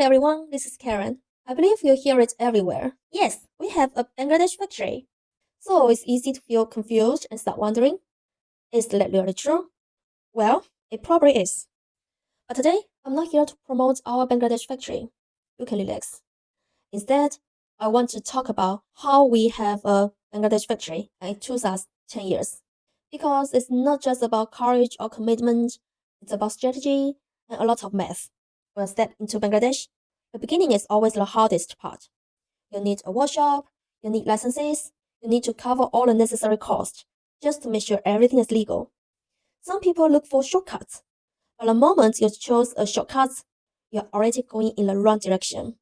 Hi everyone, this is Karen. I believe you hear it everywhere. Yes, we have a Bangladesh factory. So it's easy to feel confused and start wondering, is that really true? Well, it probably is. But today, I'm not here to promote our Bangladesh factory. You can relax. Instead, I want to talk about how we have a Bangladesh factory and it took us 10 years. Because it's not just about courage or commitment, it's about strategy and a lot of math. When I step into Bangladesh, the beginning is always the hardest part. You need a workshop, you need licenses, you need to cover all the necessary costs just to make sure everything is legal. Some people look for shortcuts, but the moment you choose a shortcut, you're already going in the wrong direction.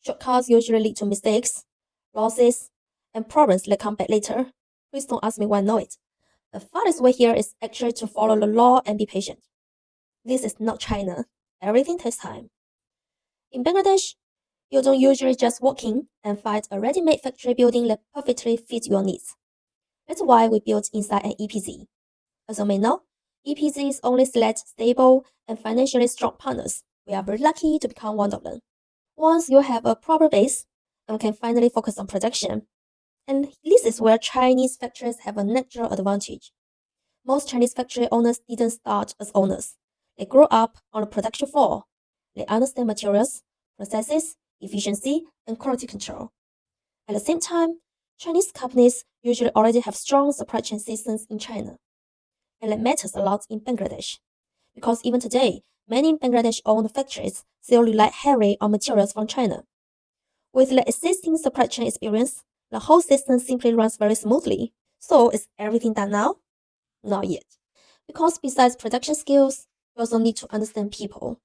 Shortcuts usually lead to mistakes, losses, and problems that come back later. Please don't ask me why I know it. The farthest way here is actually to follow the law and be patient. This is not China. Everything takes time. In Bangladesh, you don't usually just walk in and find a ready-made factory building that perfectly fits your needs. That's why we built inside an EPZ. As you may know, EPZs only select stable and financially strong partners. We are very lucky to become one of them. Once you have a proper base, and can finally focus on production. And this is where Chinese factories have a natural advantage. Most Chinese factory owners didn't start as owners. They grew up on the production floor. They understand materials, processes, efficiency, and quality control. At the same time, Chinese companies usually already have strong supply chain systems in China. And that matters a lot in Bangladesh. Because even today, many Bangladesh owned factories still rely heavily on materials from China. With the existing supply chain experience, the whole system simply runs very smoothly. So is everything done now? Not yet. Because besides production skills, you also need to understand people.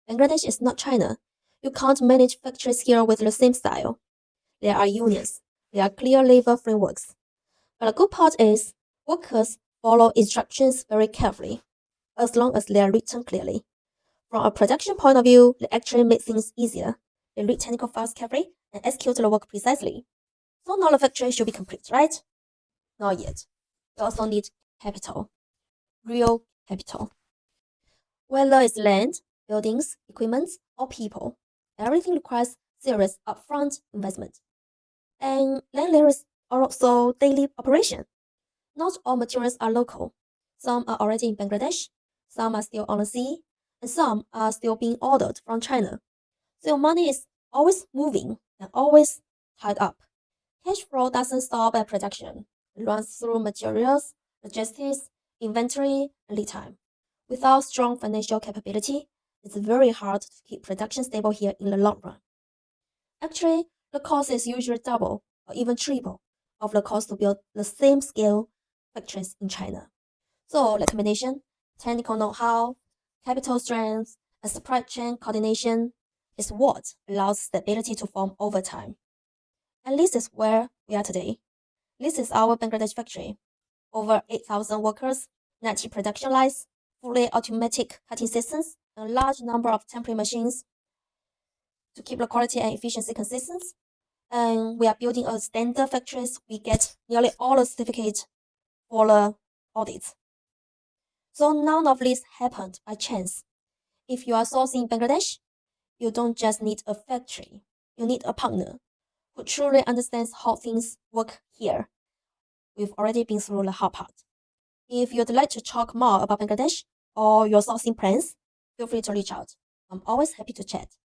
Bangladesh is not China. You can't manage factories here with the same style. There are unions. There are clear labor frameworks. But the good part is, workers follow instructions very carefully, as long as they are written clearly. From a production point of view, they actually make things easier. They read technical files carefully and execute the work precisely. So now the factory should be complete, right? Not yet. You also need capital. Real capital. Whether it's land, buildings, equipment, or people, everything requires serious upfront investment. And then there is also daily operation. Not all materials are local. Some are already in Bangladesh, some are still on the sea, and some are still being ordered from China. So your money is always moving and always tied up. Cash flow doesn't stop at production. It runs through materials, logistics, inventory, and lead time. Without strong financial capability, it's very hard to keep production stable here in the long run. Actually, the cost is usually double or even triple of the cost to build the same scale factories in China. So the combination, technical know-how, capital strength, and supply chain coordination is what allows stability to form over time. And this is where we are today. This is our Bangladesh factory. Over 8,000 workers, 90 production lines, fully automatic cutting systems, and a large number of temporary machines to keep the quality and efficiency consistent. And we are building a standard factories. We get nearly all the certificates for the audits. So none of this happened by chance. If you are sourcing in Bangladesh, you don't just need a factory. You need a partner who truly understands how things work here. We've already been through the hard part. If you'd like to talk more about Bangladesh or your sourcing plans, feel free to reach out. I'm always happy to chat.